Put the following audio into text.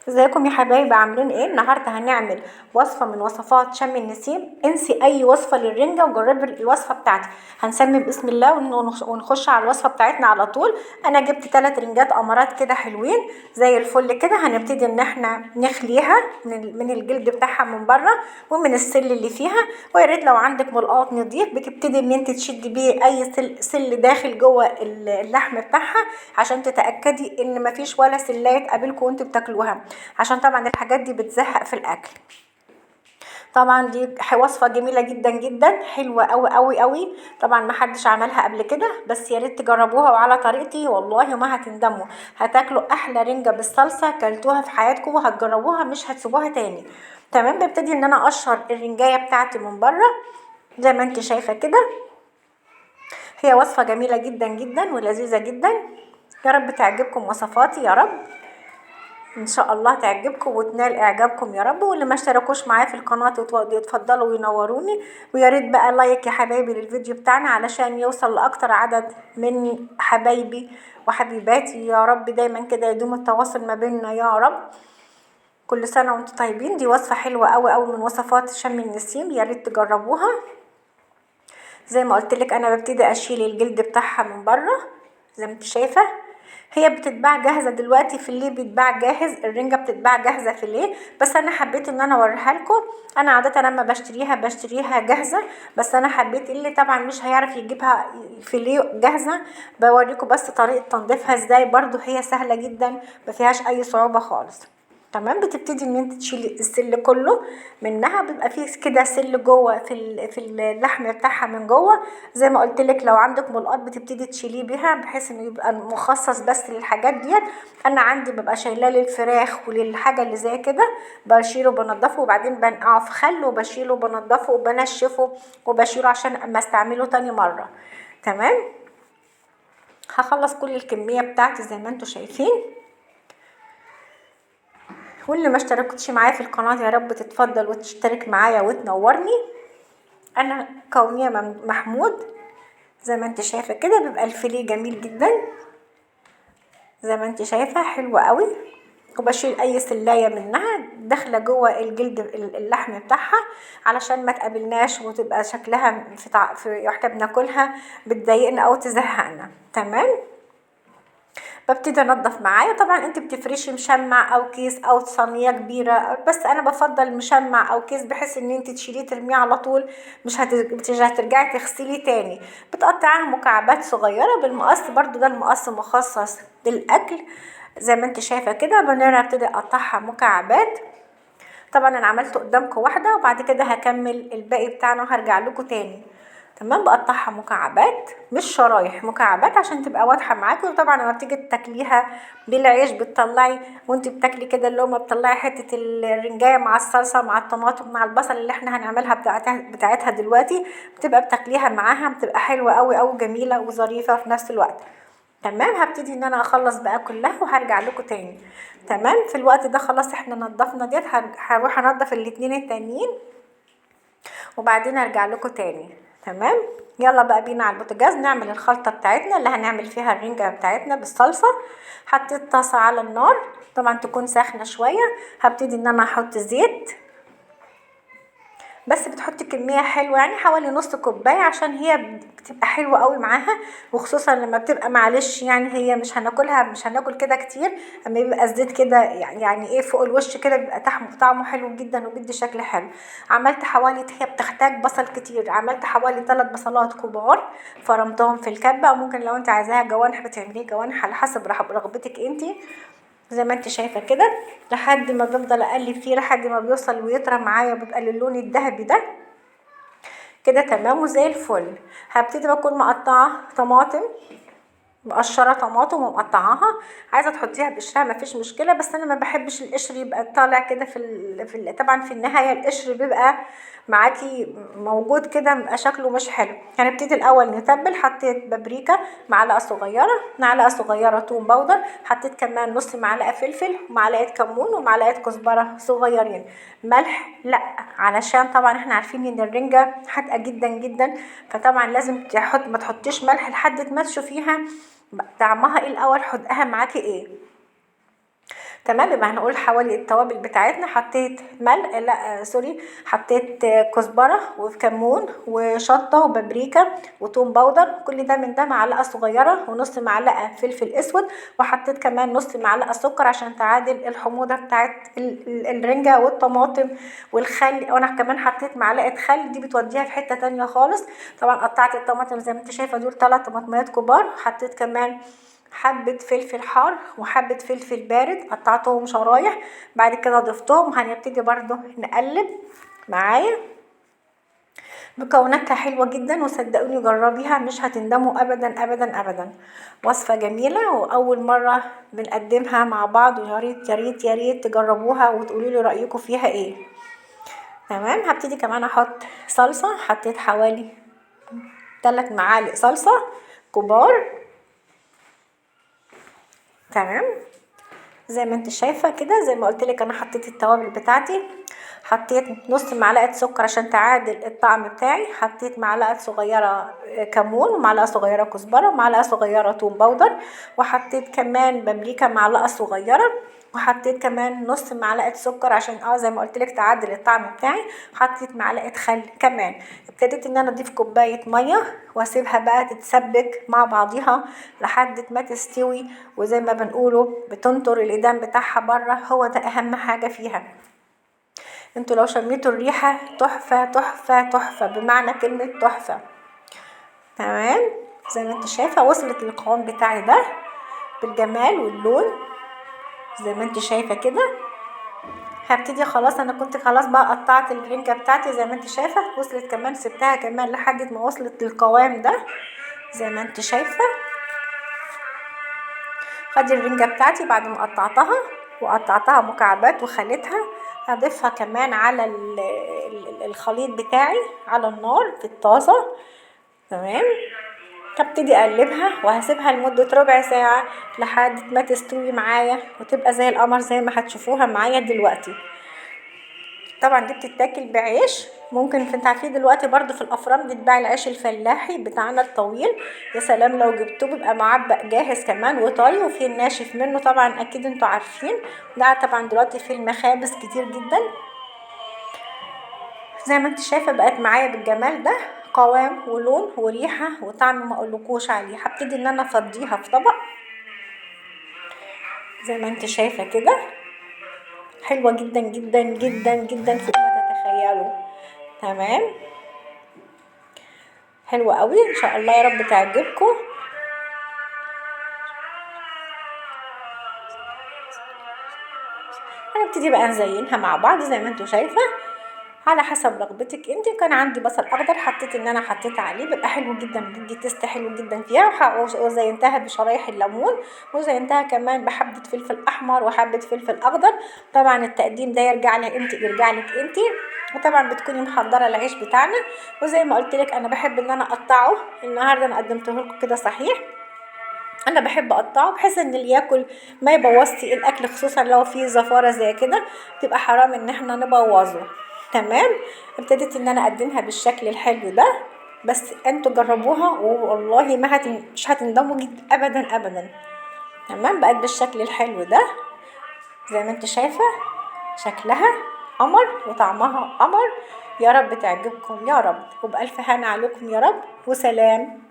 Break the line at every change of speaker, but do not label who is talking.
ازيكم يا حبايبي، عاملين ايه؟ النهارده هنعمل وصفه من وصفات شم النسيم. انسي اي وصفه للرنجه وجربي الوصفه بتاعتي. هنسمي باسم الله ونخش على الوصفه بتاعتنا على طول. انا جبت 3 رنجات امارات كده حلوين زي الفل كده. هنبتدي ان احنا نخليها من الجلد بتاعها من بره ومن السل اللي فيها. ويا ريت لو عندك ملقاط نضيف بتبتدي ان انت تشدي بيه اي سل داخل جوه اللحم بتاعها عشان تتاكدي ان مفيش ولا سلايه تقابلكم وانتوا بتاكلوها، عشان طبعا الحاجات دي بتزهق في الاكل. طبعا دي وصفه جميله جدا جدا، حلوه قوي قوي قوي. طبعا ما حدش عملها قبل كده، بس يا ريت تجربوها وعلى طريقتي والله ما هتندموا. هتاكلوا احلى رنجه بالصلصه كلتوها في حياتكم، وهتجربوها مش هتسيبوها تاني. تمام. ببتدي ان انا اقشر الرنجايه بتاعتي من بره زي ما انت شايفه كده. هي وصفه جميله جدا جدا ولذيذه جدا. يا رب تعجبكم وصفاتي، يا رب ان شاء الله تعجبكم وتنال اعجابكم يا رب. واللي ما اشتركوش معايا في القناه يتفضلوا وينوروني. ويا ريت بقى لايك يا حبايبي للفيديو بتاعنا علشان يوصل لاكتر عدد من حبايبي وحبيباتي. يا رب دايما كده يدوم التواصل ما بيننا يا رب. كل سنه وانتم طيبين. دي وصفه حلوه قوي قوي من وصفات شم النسيم، يا ريت تجربوها. زي ما قلت لك انا ببتدي اشيل الجلد بتاعها من بره زي ما انت شايفه. هي بتتباع جاهزه دلوقتي في اللي بيتباع جاهز، الرنجه بتتباع جاهزه في اللي، بس انا حبيت ان انا اوريها لكم. انا عاده لما بشتريها جاهزه، بس انا حبيت اللي طبعا مش هيعرف يجيبها في اللي جاهزه بوريكم بس طريقه تنظيفها ازاي. برضو هي سهله جدا، ما فيهاش اي صعوبه خالص. تمام. بتبتدي ان انت تشيلي السل كله منها، بيبقى فيه كده سل جوه في اللحم بتاعها من جوه. زي ما قلت لك لو عندك ملقاط بتبتدي تشيليه بيها بحيث انه يبقى مخصص بس للحاجات ديت. انا عندي ببقى شايلاه للفراخ وللحاجه اللي زي كده، بشيله وبنضفه وبعدين بنقعه في خل وبشيله وبنضفه وبنشفه وبشيله عشان اما استعمله تاني مره. تمام. هخلص كل الكميه بتاعتي زي ما انتم شايفين. واللي ما اشتركتش معايا في القناه يا رب تتفضل وتشترك معايا وتنورني. انا كونيه محمود. زي ما انت شايفه كده بيبقى الفيليه جميل جدا زي ما انت شايفه، حلوه قوي. وبشيل اي سلايه منها داخله جوه الجلد اللحم بتاعها علشان ما تقابلناش وتبقى شكلها واحنا بناكلها بتضايقنا او تزهقنا. تمام. ببتدي انضف معايا. طبعا انت بتفرشي مشمع او كيس او صينيه كبيره، بس انا بفضل مشمع او كيس بحيث ان انت تشيليه ترميه على طول، مش هترجعي تغسليه تاني. بتقطعيها مكعبات صغيره بالمقص، برضو ده المقص مخصص للاكل. زي ما انت شايفه كده ببتدي اقطعها مكعبات. طبعا انا عملت قدامكم واحده وبعد كده هكمل الباقي بتاعنا وهرجع لكم تاني. تمام. بقطعها مكعبات مش شرايح، مكعبات عشان تبقى واضحه معاكي. وطبعا لما بتيجي تاكليها بالعيش بتطلعي وانت بتاكلي كده اللقمه، بتطلعي حته الرنجايه مع الصلصه مع الطماطم مع البصل اللي احنا هنعملها بتاعتها دلوقتي، بتبقى بتاكليها معاها بتبقى حلوه قوي قوي جميله وظريفه في نفس الوقت. تمام. هبتدي ان انا اخلص بقى كلها وهرجع لكم تاني. تمام. في الوقت ده خلاص احنا نضفنا ديت، هروح انضف الاتنين التانيين وبعدين ارجع لكم تاني. تمام. يلا بقى بينا على البوتاجاز نعمل الخلطه بتاعتنا اللي هنعمل فيها الرنجه بتاعتنا بالصلصه. حطيت طاسه على النار طبعا تكون ساخنه شويه. هبتدي ان انا احط زيت، بس بتحطي كميه حلوه يعني حوالي نص كوبايه عشان هي بتبقى حلوه قوي معاها. وخصوصا لما بتبقى معلش يعني هي مش هناكل كده كتير. اما يبقى الزيت كده يعني ايه فوق الوش كده بيبقى طعمه حلو جدا وبيدي شكل حلو. عملت حوالي، هي بتحتاج بصل كتير، عملت حوالي 3 بصلات كبار فرمتهم في الكبه. او ممكن لو انت عايزاها جوانح بتعمليه جوانح على حسب رغبتك انت. زي ما انت شايفه كده لحد ما بفضل اقلب فيه لحد ما بيوصل ويطرى معايا وبيبقى للون الذهبي ده كده. تمام وزي الفل. هبتدي بكون مقطعه طماطم، مقشره طماطم ومقطعاها. عايزه تحطيها بقشرها مفيش مشكله، بس انا ما بحبش القشر يبقى طالع كده طبعا في النهايه القشر بيبقى معاكي موجود كده بيبقى شكله مش حلو. هنبتدي الاول نتبل. حطيت بابريكا معلقه صغيره، معلقه صغيره توم باودر، حطيت كمان نص معلقه فلفل ومعلقه كمون ومعلقه كزبره صغيرين. ملح لا، علشان طبعا احنا عارفين ان الرنجه حادقه جدا جدا، فطبعا لازم ما تحطيش ملح لحد ما تشوفيها طعمها ايه الاول، حدقها معاكي ايه. تمام. يبقى هنقول حوالي التوابل بتاعتنا حطيت حطيت كزبره وكمون وشطه وبابريكا وتوم باودر، كل ده من ده معلقه صغيره، ونص معلقه فلفل اسود، وحطيت كمان نص معلقه سكر عشان تعادل الحموضه بتاعت الرنجه والطماطم والخل. وانا كمان حطيت معلقه خل، دي بتوديها في حته تانية خالص. طبعا قطعت الطماطم زي ما انت شايفه، دول 3 طماطمات كبار. حطيت كمان حبة فلفل حار وحبة فلفل بارد، قطعتهم شرايح. بعد كده ضفتهم، هنبتدي برضو نقلب معايا. مكوناتها حلوة جدا، وصدقوني جربيها مش هتندموا ابدا ابدا ابدا. وصفة جميلة واول مرة بنقدمها مع بعض، ويا ريت يا ريت يا ريت تجربوها وتقولوا لي رأيكم فيها ايه. تمام. هبتدي كمان احط صلصة، حطيت حوالي 3 معالق صلصة كبار. تمام. زي ما انت شايفه كده، زي ما قلت لك انا حطيت التوابل بتاعتي. حطيت نص معلقه سكر عشان تعادل الطعم بتاعي. حطيت معلقه صغيره كمون، ومعلقه صغيره كزبره، ومعلقه صغيره توم باودر، وحطيت كمان بابريكا معلقه صغيره، وحطيت كمان نص معلقه سكر عشان زي ما قلت لك تعادل الطعم بتاعي. حطيت معلقه خل كمان. ابتديت ان انا اضيف كوبايه ميه واسيبها بقى تتسبك مع بعضيها لحد ما تستوي، وزي ما بنقوله بتنطر الإيدام بتاعها بره، هو ده أهم حاجة فيها. انتوا لو شميتوا الريحة تحفة تحفة تحفة بمعنى كلمة تحفة. تمام. زي ما انت شايفة وصلت للقوام بتاعي ده بالجمال واللون زي ما انت شايفة كده. هبتدي خلاص، انا كنت خلاص بقى قطعت الرنجة بتاعتي زي ما انت شايفة، وصلت كمان، سبتها كمان لحد ما وصلت للقوام ده زي ما انت شايفة. خدي الرنجة بتاعتي بعد ما وقطعتها مكعبات وخليتها، هضيفها كمان على الخليط بتاعي على النار في الطاسة. تمام. هبتدي اقلبها وهسيبها لمدة ربع ساعة لحد ما تستوي معايا وتبقى زي القمر زي ما هتشوفوها معايا دلوقتي. طبعا دي بتتاكل بعيش، ممكن انت عارفين دلوقتي برضو في الافران بتباع العيش الفلاحي بتاعنا الطويل. يا سلام لو جبتوه بيبقى معبق جاهز كمان وطري، وفي الناشف منه طبعا اكيد انتوا عارفين. ده طبعا دلوقتي في المخابز كتير جدا. زي ما انت شايفه بقت معايا بالجمال ده، قوام ولون وريحه وطعم ما اقولكوش عليه. هبتدي ان انا افضيها في طبق زي ما انت شايفه كده. حلوه جدا جدا جدا جدا فوق ما تتخيلوا. تمام. حلوة قوي، ان شاء الله يا رب تعجبكم. هنبتدي بقى نزينها مع بعض زي ما انتوا شايفه على حسب رغبتك انت. كان عندي بصل اخضر حطيت عليه، بيبقى حلو جدا، بيدي تيست حلو جدا فيها. وزينتها بشرايح الليمون، وزينتها كمان بحبه فلفل احمر وحبه فلفل اخضر. طبعا التقديم ده يرجع لك انت. وطبعا بتكوني محضره العيش بتاعنا، وزي ما قلت لك انا بحب ان انا اقطعه. النهارده انا قدمته لكم كده صحيح، انا بحب اقطعه بحيث ان اللي ياكل ما يبوظش الاكل، خصوصا لو فيه زفاره زي كده تبقى حرام ان احنا نبوظه. تمام. ابتديت ان انا اقدمها بالشكل الحلو ده، بس انتوا جربوها والله مش هتندموا ابدا ابدا. تمام. بقت بالشكل الحلو ده زي ما انت شايفه، شكلها قمر وطعمها قمر. يا رب تعجبكم يا رب، وبألف هنا عليكم يا رب، وسلام.